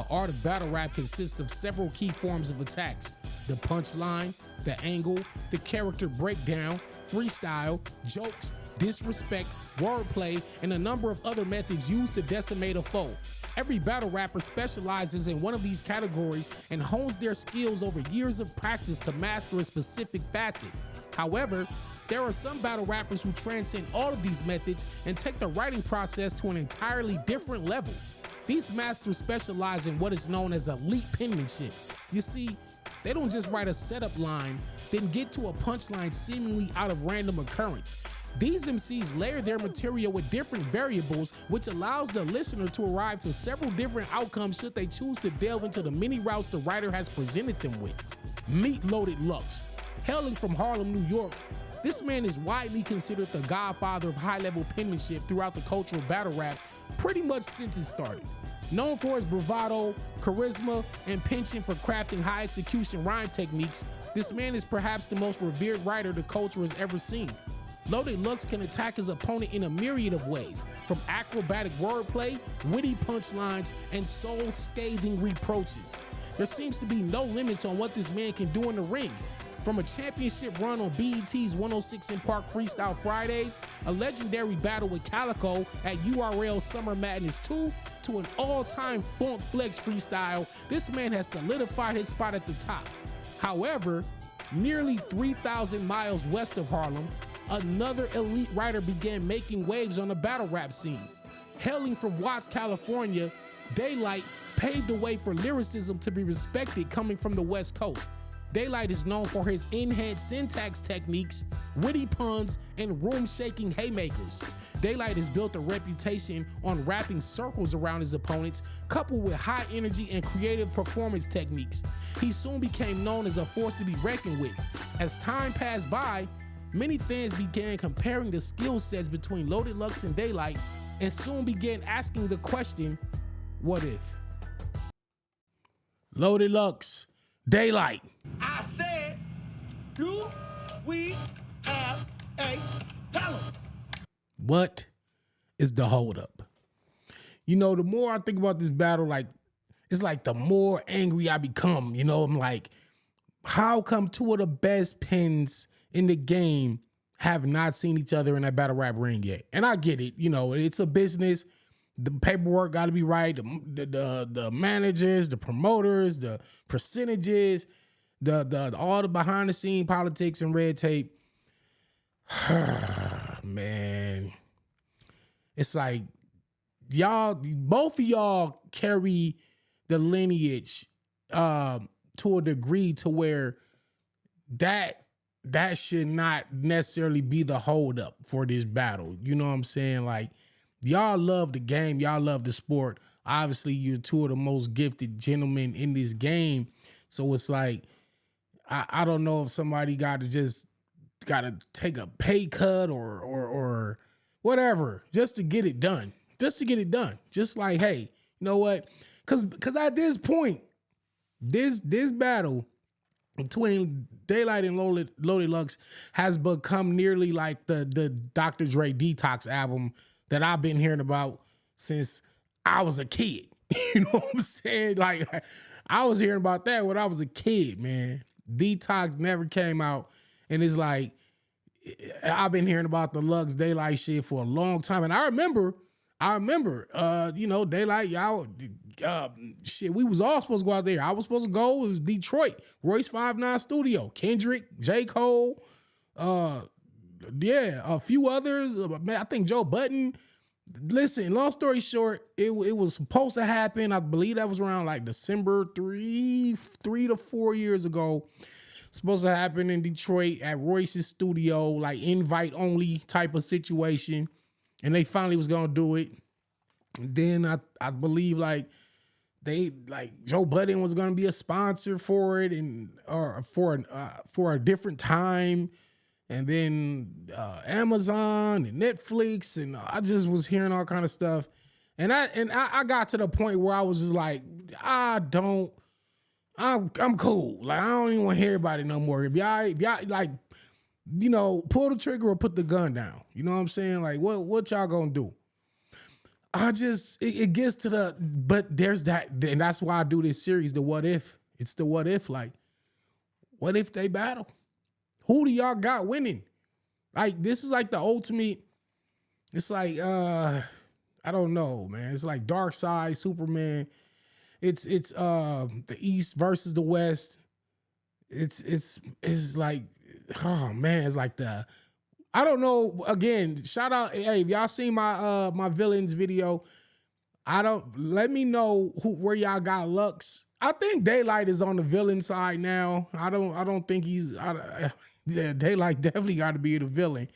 The art of battle rap consists of several key forms of attacks: the punchline, the angle, the character breakdown, freestyle, jokes, disrespect, wordplay, and a number of other methods used to decimate a foe. Every battle rapper specializes in one of these categories and hones their skills over years of practice to master a specific facet. However, there are some battle rappers who transcend all of these methods and take the writing process to an entirely different level. These masters specialize in what is known as elite penmanship. You see, they don't just write a setup line, then get to a punchline seemingly out of random occurrence. These MCs layer their material with different variables, which allows the listener to arrive to several different outcomes should they choose to delve into the many routes the writer has presented them with. Meet Loaded Lux. Hailing from Harlem, New York, this man is widely considered the godfather of high-level penmanship throughout the culture of battle rap pretty much since it started. Known for his bravado, charisma, and penchant for crafting high-execution rhyme techniques, this man is perhaps the most revered writer the culture has ever seen. Loaded Lux can attack his opponent in a myriad of ways, from acrobatic wordplay, witty punchlines, and soul-scathing reproaches. There seems to be no limits on what this man can do in the ring. From a championship run on BET's 106 & Park Freestyle Fridays, a legendary battle with Calico at URL Summer Madness 2, to an all-time Funk Flex freestyle, this man has solidified his spot at the top. However, nearly 3,000 miles west of Harlem, another elite writer began making waves on the battle rap scene. Hailing from Watts, California, Daylyt paved the way for lyricism to be respected coming from the West Coast. Daylyt is known for his enhanced syntax techniques, witty puns, and room-shaking haymakers. Daylyt has built a reputation on wrapping circles around his opponents, coupled with high energy and creative performance techniques. He soon became known as a force to be reckoned with. As time passed by, many fans began comparing the skill sets between Loaded Lux and Daylyt, and soon began asking the question, what if? Loaded Lux, Daylyt. I said, do we have a problem? What is the holdup? You know, the more I think about this battle, it's like the more angry I become. You know, I'm like, how come two of the best pens in the game have not seen each other in that battle rap ring yet? And I get it. You know, it's a business. The paperwork got to be right. The managers, the promoters, the percentages, the all the behind the scene politics and red tape. Man, it's like y'all, both of y'all carry the lineage to a degree to where that should not necessarily be the holdup for this battle. You know what I'm saying? Like, y'all love the game. Y'all love the sport. Obviously, you're two of the most gifted gentlemen in this game. So it's like, I don't know if somebody got to take a pay cut or whatever just to get it done. Just like, hey, you know what? Because at this point, this battle between Daylyt and Loaded Lux has become nearly like the Dr. Dre Detox album that I've been hearing about since I was a kid. You know what I'm saying? Like, I was hearing about that when I was a kid, man. Detox never came out, and it's like, I've been hearing about the Lux Daylyt shit for a long time. And I remember, you know, Daylyt, y'all, shit, we was all supposed to go out there. I was supposed to go. It was Detroit, Royce 5'9" Studio, Kendrick, J. Cole, yeah, a few others. Man, I think Joe Budden. Listen, long story short, it was supposed to happen. I believe that was around like December 3 to 4 years ago. Supposed to happen in Detroit at Royce's studio, like invite only type of situation. And they finally was gonna do it. And then I believe like Joe Budden was gonna be a sponsor for it or for a different time. And then Amazon and Netflix, and I just was hearing all kind of stuff. And I got to the point where I was just like, I'm cool. Like, I don't even want to hear about it no more. If y'all like, you know, pull the trigger or put the gun down. You know what I'm saying? Like, what y'all gonna do? it gets to the, but there's that, and that's why I do this series, the what if. It's the what if, like, what if they battle? Who do y'all got winning? Like, this is like the ultimate, it's like, I don't know, man. It's like Dark Side, Superman. It's the East versus the West. It's like, oh man, it's like I don't know. Again, shout out. Hey, if y'all seen my my villains video, let me know where y'all got Lux. I think Daylyt is on the villain side now. I don't think he's yeah, Daylyt definitely got to be the villain.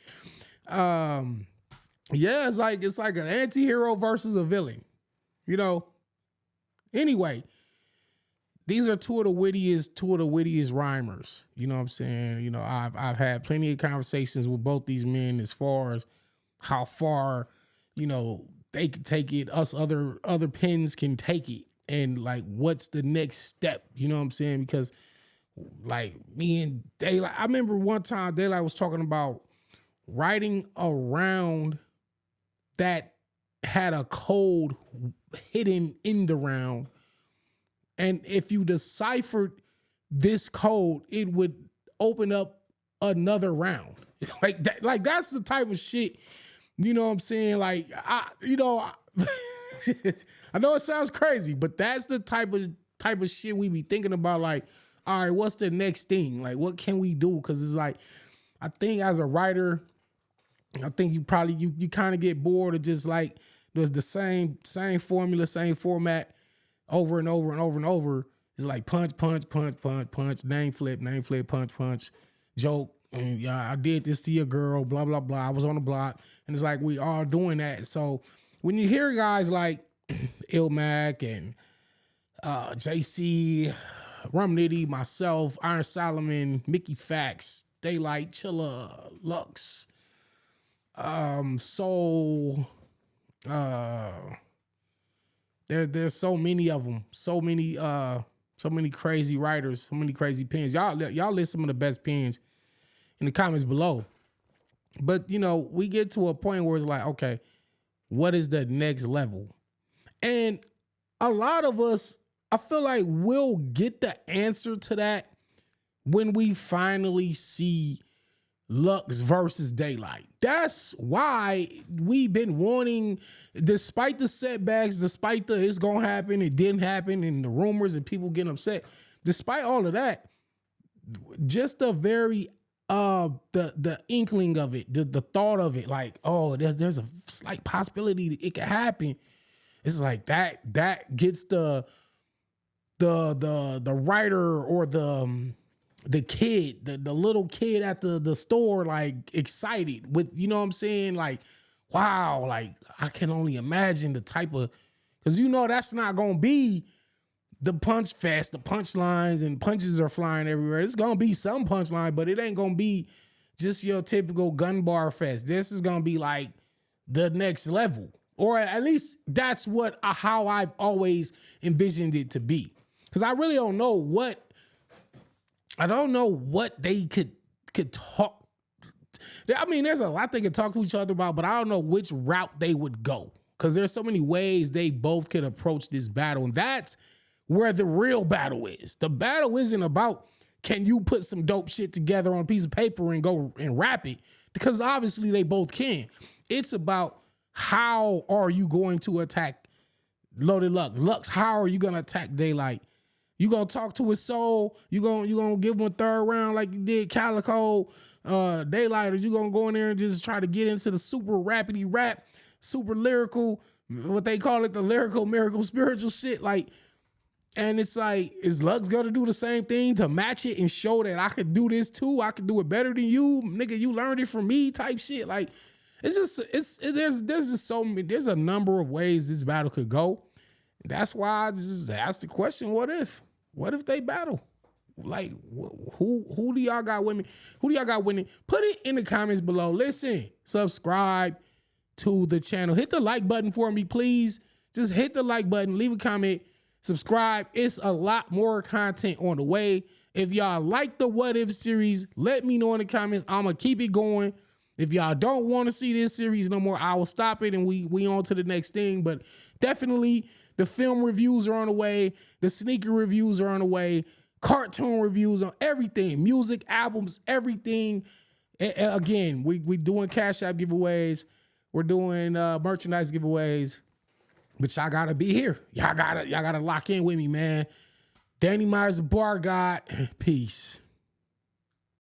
Yeah, it's like an anti-hero versus a villain, you know. Anyway, these are two of the wittiest rhymers. You know what I'm saying? You know, I've had plenty of conversations with both these men as far as how far, you know, they can take it, us other pens can take it, and like what's the next step, you know what I'm saying? Because like me and Daylyt, I remember one time Daylyt was talking about writing a round that had a code hidden in the round. And if you deciphered this code, it would open up another round. Like that, like that's the type of shit, you know what I'm saying? Like, I know it sounds crazy, but that's the type of shit we be thinking about. Like, all right, what's the next thing? Like, what can we do? Cause it's like, I think as a writer, I think you probably, you kind of get bored of just like, there's the same formula, same format, over and over and over and over. It's like punch, punch, punch, punch, punch, name flip, punch, punch, joke. And yeah, I did this to your girl, blah, blah, blah. I was on the block. And it's like, we all doing that. So when you hear guys like Ilmac and JC, Rum Nitty, myself, Iron Solomon, Mickey Fax, Daylyt, Chilla, Lux, Soul, there's so many of them, so many crazy writers, so many crazy pens. Y'all list some of the best pens in the comments below. But you know, we get to a point where it's like, okay, what is the next level? And a lot of us, I feel like we'll get the answer to that when we finally see Lux versus Daylyt. That's why we've been wanting, despite the setbacks, despite the it's gonna happen, it didn't happen, and the rumors and people getting upset. Despite all of that, just the very the inkling of it, the thought of it, like, oh, there's a slight possibility that it could happen. It's like that gets the writer or the kid, the little kid at the store, like excited with, you know what I'm saying? Like, wow, like I can only imagine the type of, cause you know, that's not going to be the punch fest, the punchlines and punches are flying everywhere. It's going to be some punchline, but it ain't going to be just your typical gun bar fest. This is going to be like the next level, or at least that's how I've always envisioned it to be. Cause I really don't know what they could talk. I mean, there's a lot they could talk to each other about, but I don't know which route they would go. Because there's so many ways they both could approach this battle. And that's where the real battle is. The battle isn't about, can you put some dope shit together on a piece of paper and go and rap it? Because obviously they both can. It's about, how are you going to attack Loaded Lux? Lux, how are you going to attack Daylyt? You gonna talk to his soul? You gonna give him a third round like you did Calico, Daylyt, or you gonna go in there and just try to get into the super rapidy rap, super lyrical, what they call it, the lyrical miracle spiritual shit? Like, and it's like, is Lux gonna do the same thing to match it and show that I could do this too? I could do it better than you, nigga. You learned it from me, type shit. Like, there's just so many. There's a number of ways this battle could go. That's why I just asked the question, what if? What if they battle? Like, who do y'all got winning? Who do y'all got winning? Put it in the comments below. Listen, subscribe to the channel. Hit the like button for me, please. Just hit the like button, leave a comment, subscribe. It's a lot more content on the way. If y'all like the What If series, let me know in the comments. I'm going to keep it going. If y'all don't want to see this series no more, I will stop it and we on to the next thing. But definitely the film reviews are on the way. The sneaker reviews are on the way. Cartoon reviews on everything. Music, albums, everything. Again, we doing Cash App giveaways. We're doing merchandise giveaways. But y'all gotta be here. Y'all gotta lock in with me, man. Danny Myers, the Bar God. Peace.